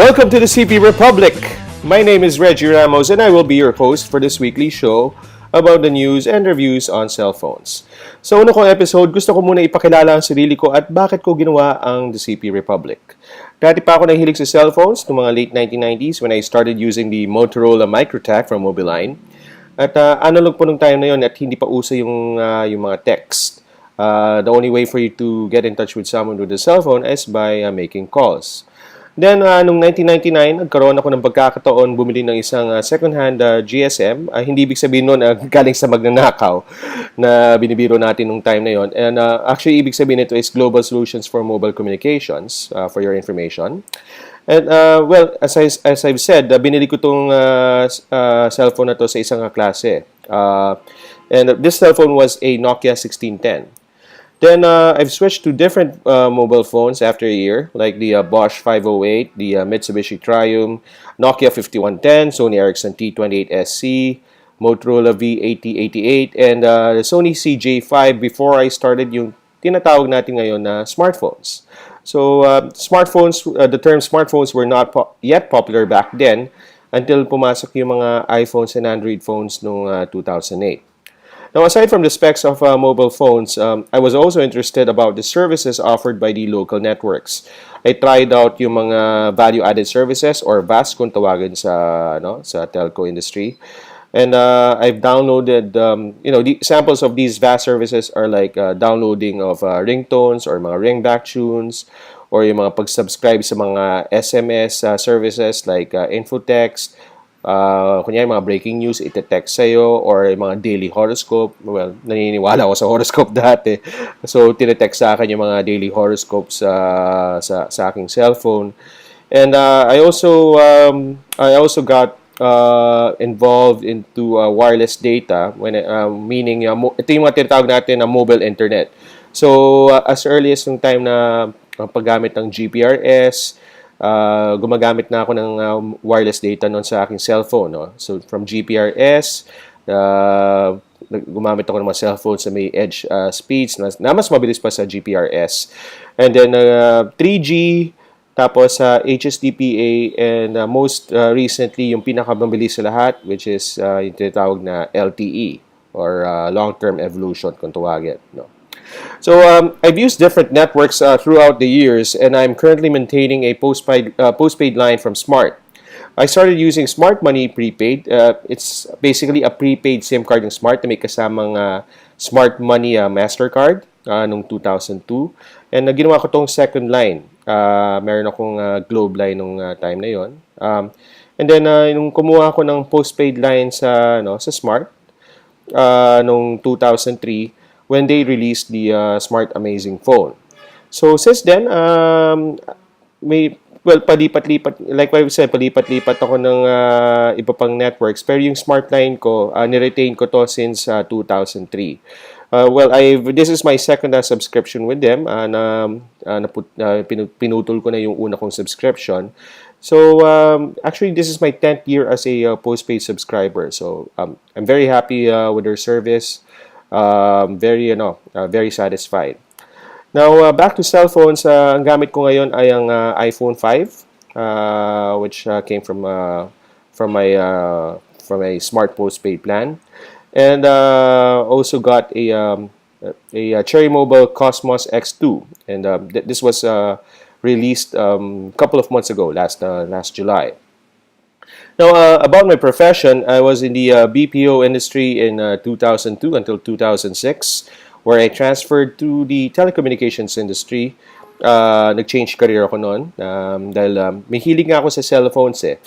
Welcome to the CP Republic. My name is Reggie Ramos and I will be your host for this weekly show about the news and reviews on cell phones. Sa una kong episode, gusto ko muna ipakilala ang sarili ko at bakit ko ginawa ang the CP Republic. Dati pa ako nahilig sa cellphones noong mga late 1990s when I started using the Motorola Microtac from Mobiline. At analog po nung time na yon at hindi pa uso yung mga text. The only way for you to get in touch with someone with a cell phone is by making calls. Then, noong 1999, nagkaroon ako ng pagkakataon bumili ng isang second-hand GSM. Hindi ibig sabihin nun galing sa magnanakaw na binibiro natin nung time na yon. And actually, ibig sabihin nito is Global Solutions for Mobile Communications, for your information. And, as I've said, binili ko itong cellphone na to sa isang klase. And this cellphone was a Nokia 1610. Then, I've switched to different mobile phones after a year, like the Bosch 508, the Mitsubishi Triumph, Nokia 5110, Sony Ericsson T28SC, Motorola V8088, and the Sony CJ5 before I started yung tinatawag natin ngayon na smartphones. So, smartphones, the term smartphones were not yet popular back then until pumasok yung mga iPhones and Android phones noong 2008. Now, aside from the specs of mobile phones, I was also interested about the services offered by the local networks. I tried out yung mga value-added services or VAS kung tawagin sa telco industry. And I've downloaded, the samples of these VAS services are like downloading of ringtones or mga ringback tunes or yung mga pag-subscribe sa mga SMS services like infotext, kunyari mga breaking news, ite-text sa'yo, or mga daily horoscope. Well, naniniwala ako sa horoscope dati. So, tine-text sa akin yung mga daily horoscopes sa aking cellphone. And I also got involved into wireless data, meaning ito yung mga tinatawag natin na mobile internet. So, as early as yung time na paggamit ng GPRS, gumagamit na ako ng wireless data noon sa aking cellphone. No? So, from GPRS, gumamit ako ng mga cellphone sa may edge speeds na mas mabilis pa sa GPRS. And then, 3G, tapos HSDPA, and most recently, yung pinakamabilis sa lahat, which is yung tinatawag na LTE, or long-term evolution, kung tawagin. No? So, I've used different networks throughout the years, and I'm currently maintaining a postpaid line from Smart. I started using Smart Money prepaid. It's basically a prepaid SIM card ng Smart na may kasamang Smart Money Mastercard noong 2002. And ginawa ko tong second line. Meron akong Globe line nung time na yon. And then, nung kumuha ko ng postpaid line sa Smart noong 2003, when they released the Smart Amazing Phone. So, since then, palipat-lipat, like what I said, palipat-lipat ako ng iba pang networks. Pero yung Smart line ko, niretain ko to since 2003. This is my second subscription with them. Pinutol ko na yung una kong subscription. So, actually, this is my 10th year as a postpaid subscriber. So, I'm very happy with their service. Very satisfied. Now, back to cell phones. Ang gamit ko ngayon ay ang iPhone 5, which came from my smart postpaid plan, and also got a Cherry Mobile Cosmos X2, and this was released a couple of months ago, last July. Now, about my profession, I was in the BPO industry in 2002 until 2006, where I transferred to the telecommunications industry. Nag-change career ako noon dahil may hilig nga ako sa cellphones eh.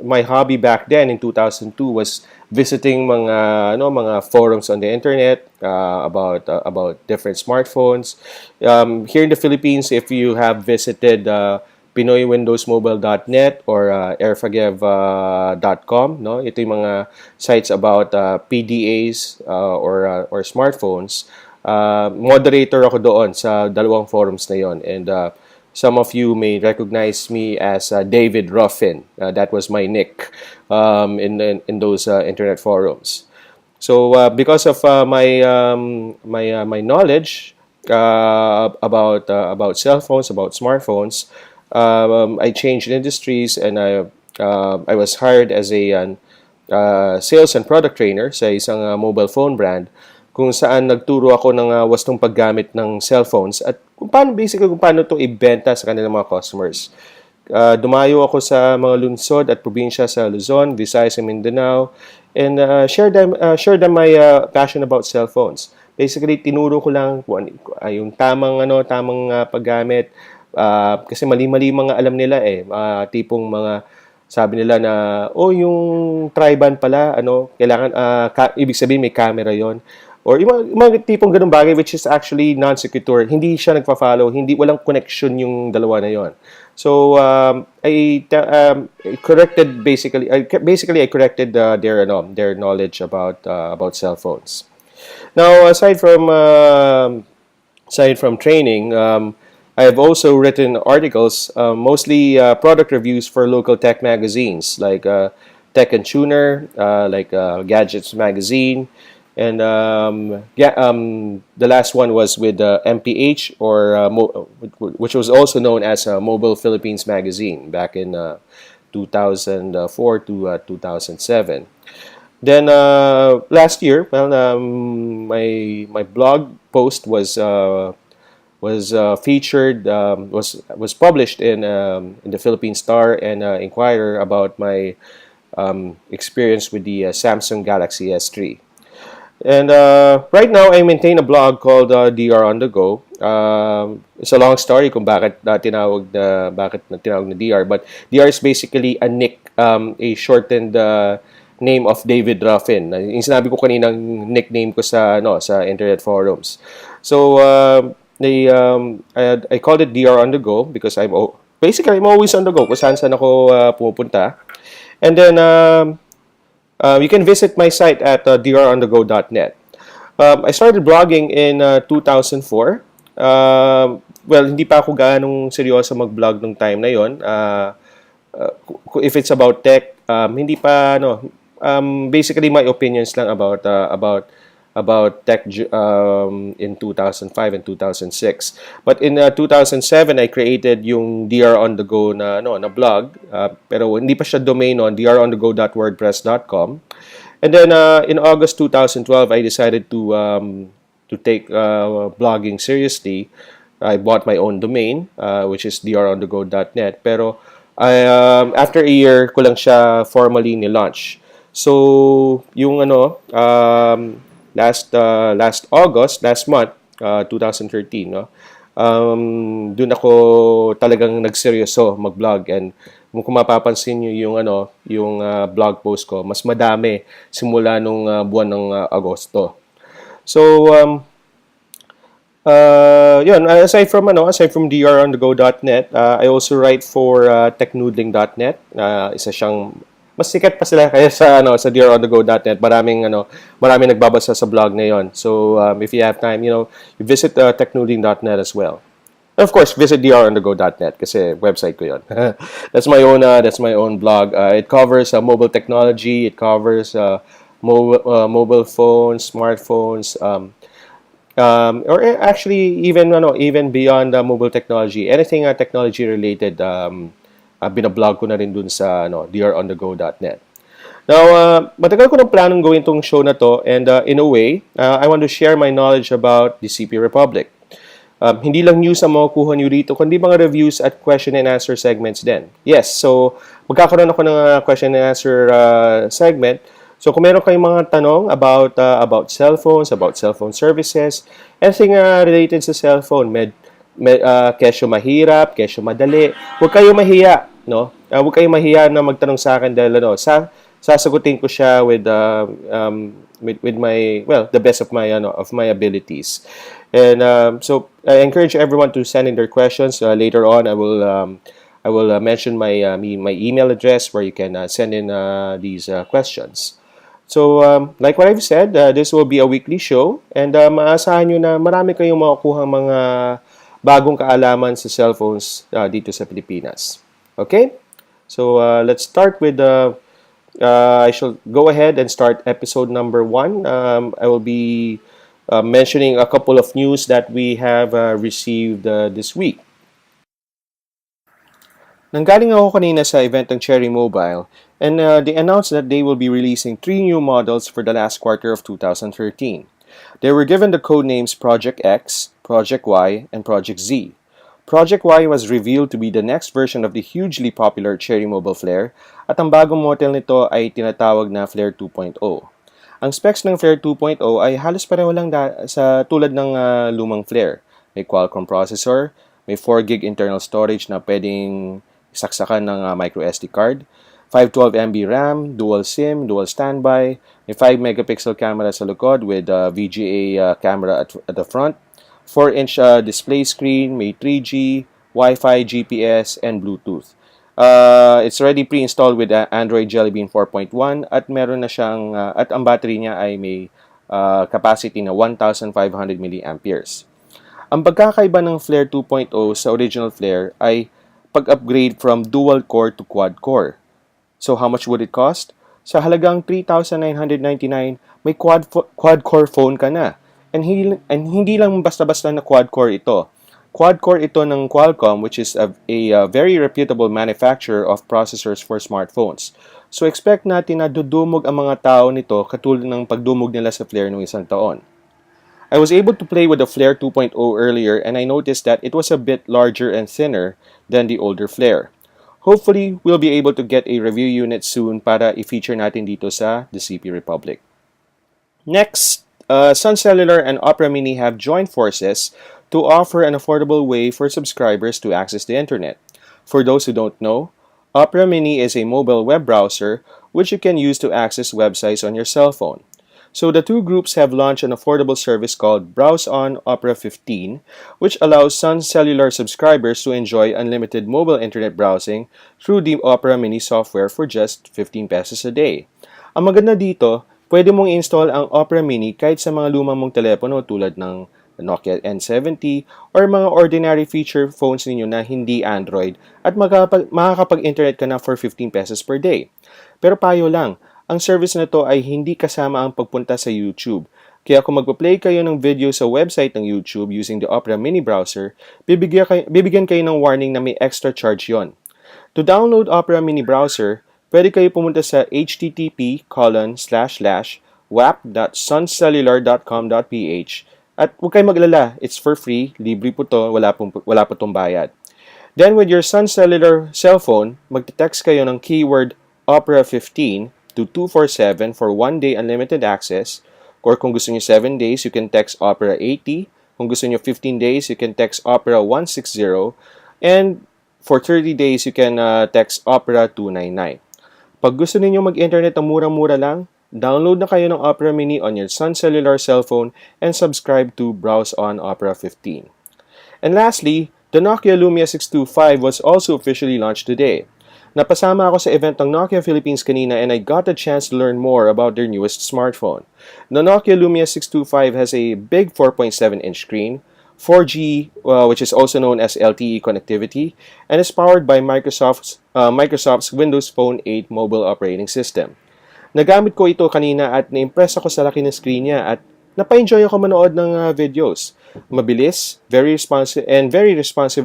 My hobby back then in 2002 was visiting mga forums on the internet about different smartphones. Here in the Philippines, if you have visited PinoyWindowsMobile.net or airforgive.com, no? Ito yung mga sites about PDAs or smartphones. Moderator ako doon sa dalawang forums na yon, and some of you may recognize me as David Ruffin. That was my nick in those internet forums. So because of my knowledge about cell phones, about smartphones. I changed industries, and I was hired as a sales and product trainer sa isang mobile phone brand, kung saan nagturo ako ng wastong paggamit ng cellphones at kung paano ito ibenta sa kanilang mga customers. Dumayo ako sa mga lungsod at probinsya sa Luzon, Visayas, and Mindanao, and share them my passion about cell phones. Basically, tinuro ko lang yung tamang paggamit, kasi mali-mali mga alam nila eh. Tipong mga sabi nila na yung tri-band pala kailangan ibig sabihin may camera 'yon. Or yung mga tipong ganung bagay which is actually non-sequitur. Hindi siya nagfa-follow, hindi walang connection yung dalawa na 'yon. So I corrected basically I corrected their knowledge about cell phones. Now aside from training, I have also written articles, mostly product reviews for local tech magazines like Tech and Tuner, like Gadgets Magazine, and the last one was with MPH, which was also known as Mobile Philippines Magazine back in 2004 to 2007. Then last year, my blog post was featured was published in the Philippine Star and Inquirer about my experience with the Samsung Galaxy S3. And right now, I maintain a blog called DR on the Go. It's a long story kung bakit na tinawag na DR, but DR is basically a shortened name of David Ruffin. Yung sinabi ko kaninang nickname ko sa internet forums. So I called it DR on the Go because I'm always on the go kung saan ako pupunta. And then you can visit my site at dronthego.net. I started blogging in 2004. Well, hindi pa ako gaanong seryoso mag-blog nung time na yon. If it's about tech, hindi pa basically my opinions lang about tech in 2005 and 2006. But in 2007, I created yung DR on the Go na blog, pero hindi pa siya domain on dronthego.wordpress.com. And then in August 2012, I decided to take blogging seriously. I bought my own domain, which is dronthego.net. Pero after a year ko lang siya formally ni-launch. So yung last month, 2013, doon ako talagang nagseryoso mag-blog, and kung mapapansin niyo yung blog post ko, mas madami simula nung buwan ng Agosto. So yun, aside from dronthego.net, I also write for technoodling.net. Isa siyang mas sikat pa sila kaya sa dronthego.net. Maraming nagbabasa sa blog na yon. So if you have time, you visit technoodling.net as well. And of course, visit dronthego.net kasi website ko yon. That's my own blog. It covers mobile technology, it covers mobile phones, smartphones, or actually even beyond mobile technology, anything technology related. Binablog ko na rin dun sa dronthego.net. Now, matagal ko ng planong gawin tong show na to, and in a way, I want to share my knowledge about the CP Republic. Hindi lang news ang makukuha nyo rito, kundi mga reviews at question and answer segments din. Yes, so magkakaroon ako ng question and answer segment. So kung meron kayong mga tanong about cellphones, about cellphone services, anything related sa cellphone, kesyo mahirap, kesyo madali, huwag kayong mahiya, huwag kayong mahiya na magtanong sa akin dahil sasagutin ko siya with my the best of my abilities. And so I encourage everyone to send in their questions. Later on, I will mention my email address where you can send in these questions. So, like what I've said, this will be a weekly show, and maasahan nyo na marami kayong makukuha mga bagong kaalaman sa cellphones dito sa Pilipinas. Okay? So, let's start with I shall go ahead and start episode number 1. I will be mentioning a couple of news that we have received this week. Nanggaling ako kanina sa event ng Cherry Mobile and they announced that they will be releasing three new models for the last quarter of 2013. They were given the code names Project X, Project Y, and Project Z. Project Y was revealed to be the next version of the hugely popular Cherry Mobile Flare at ang bagong model nito ay tinatawag na Flare 2.0. Ang specs ng Flare 2.0 ay halos pareho lang sa tulad ng lumang Flare. May Qualcomm processor, may 4 GB internal storage na pwedeng saksakan ng micro SD card, 512 MB RAM, dual SIM, dual standby, may 5 megapixel camera sa likod with VGA camera at the front, 4-inch display screen, may 3G, Wi-Fi, GPS, and Bluetooth. It's already pre-installed with Android Jelly Bean 4.1 at meron na siyang at ang battery niya ay may capacity na 1,500 milliamperes. Ang pagkakaiba ng Flare 2.0 sa original Flare ay pag-upgrade from dual core to quad core. So how much would it cost? Sa halagang 3,999, may quad-core phone ka na. And hindi lang basta-basta na quad-core ito. Quad-core ito ng Qualcomm, which is a very reputable manufacturer of processors for smartphones. So expect natin na dudumog ang mga tao nito katulad ng pagdumog nila sa Flare noong isang taon. I was able to play with the Flare 2.0 earlier and I noticed that it was a bit larger and thinner than the older Flare. Hopefully, we'll be able to get a review unit soon para i-feature natin dito sa the CP Republic. Next, Sun Cellular and Opera Mini have joined forces to offer an affordable way for subscribers to access the internet. For those who don't know, Opera Mini is a mobile web browser which you can use to access websites on your cell phone. So the two groups have launched an affordable service called Browse on Opera 15, which allows Sun Cellular subscribers to enjoy unlimited mobile internet browsing through the Opera Mini software for just 15 pesos a day. Ang maganda dito, pwede mong install ang Opera Mini kahit sa mga lumang mong telepono tulad ng Nokia N70 or mga ordinary feature phones ninyo na hindi Android at makakapag-internet ka na for 15 pesos per day. Pero payo lang, ang service na to ay hindi kasama ang pagpunta sa YouTube. Kaya kung magpa-play kayo ng video sa website ng YouTube using the Opera Mini browser, bibigyan kayo ng warning na may extra charge yon. To download Opera Mini browser, pwede kayo pumunta sa http://wap.suncellular.com.ph at huwag kayong maglala, it's for free, libre po to, wala po tong bayad. Then with your Sun Cellular cellphone, magte-text kayo ng keyword Opera 15 to 247 for 1 day unlimited access. Or kung gusto nyo 7 days, you can text Opera 80. Kung gusto nyo 15 days, you can text Opera 160. And for 30 days, you can text Opera 299. Pag gusto niyo mag-internet na murang-mura lang, download na kayo ng Opera Mini on your Sun Cellular cellphone and subscribe to Browse on Opera 15. And lastly, the Nokia Lumia 625 was also officially launched today. Napasama ako sa event ng Nokia Philippines kanina and I got a chance to learn more about their newest smartphone. The Nokia Lumia 625 has a big 4.7-inch screen, 4G, which is also known as LTE connectivity, and is powered by Microsoft's Windows Phone 8 mobile operating system. Nagamit ko ito kanina at na-impress ako sa laki ng screen niya at napa-enjoy ako manood ng videos. Mabilis, very responsive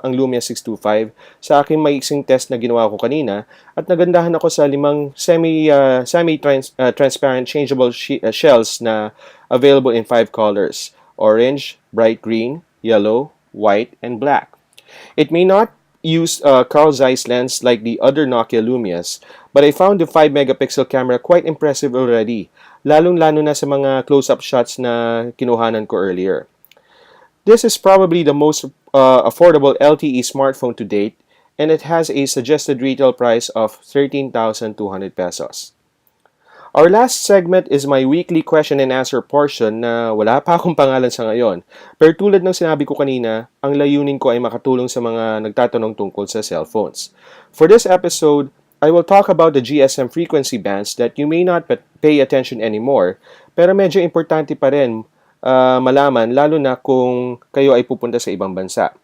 ang Lumia 625 sa aking maiksing test na ginawa ko kanina at nagandahan ako sa 5 semi-transparent changeable shells na available in 5 colors: orange, bright green, yellow, white, and black. It may not use Carl Zeiss lens like the other Nokia Lumias, but I found the 5 megapixel camera quite impressive already, lalong-lalo na sa mga close-up shots na kinuhanan ko earlier. This is probably the most affordable LTE smartphone to date, and it has a suggested retail price of 13,200 pesos. Our last segment is my weekly question and answer portion na wala pa akong pangalan sa ngayon. Pero tulad ng sinabi ko kanina, ang layunin ko ay makatulong sa mga nagtatanong tungkol sa cellphones. For this episode, I will talk about the GSM frequency bands that you may not pay attention anymore, pero medyo importante pa rin malaman lalo na kung kayo ay pupunta sa ibang bansa.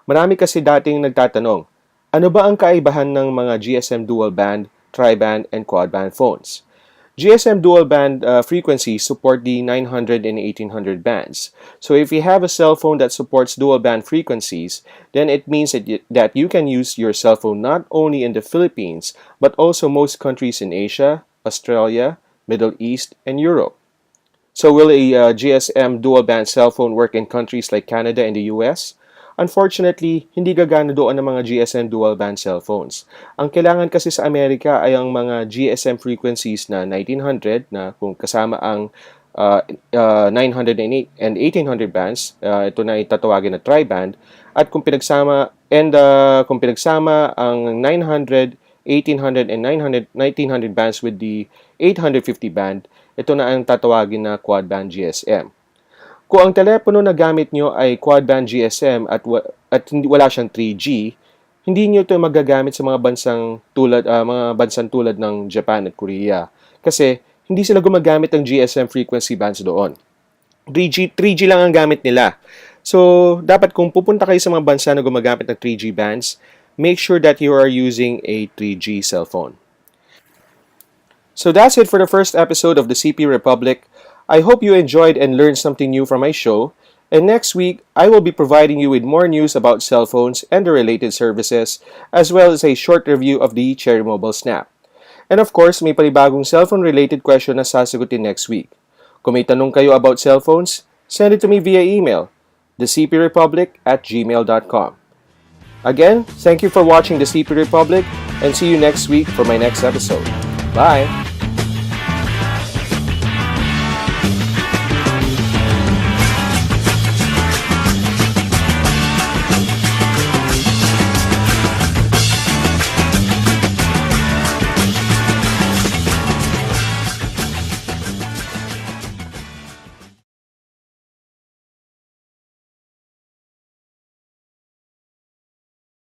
Marami kasi dating nagtatanong, ano ba ang kaibahan ng mga GSM dual band, tri-band, and quad band phones? GSM dual band frequencies support the 900 and 1800 bands. So if you have a cell phone that supports dual band frequencies, then it means that you can use your cell phone not only in the Philippines, but also most countries in Asia, Australia, Middle East, and Europe. So will a GSM dual band cell phone work in countries like Canada and the US? Unfortunately, hindi gagana doon ang mga GSM dual band cell phones. Ang kailangan kasi sa Amerika ay ang mga GSM frequencies na 1900 na kung kasama ang 900 and 1800 bands, ito na itatawagin na tri-band, at kung pinagsama ang 900, 1800 and 900, 1900 bands with the 850 band, ito na ang tatawagin na quad band GSM. Kung ang telepono na gamit nyo ay quad band GSM at wala siyang 3G, hindi nyo ito magagamit sa mga bansang tulad ng Japan at Korea kasi hindi sila gumagamit ng GSM frequency bands doon. 3G lang ang gamit nila. So, dapat kung pupunta kayo sa mga bansa na gumagamit ng 3G bands, make sure that you are using a 3G cell phone. So that's it for the first episode of the CP Republic. I hope you enjoyed and learned something new from my show. And next week, I will be providing you with more news about cell phones and the related services, as well as a short review of the Cherry Mobile Snap. And of course, may panibagong cellphone-related question na sasagutin next week. Kung may tanong kayo about cell phones, send it to me via email, thecprepublic@gmail.com. Again, thank you for watching the CP Republic, and see you next week for my next episode. Bye!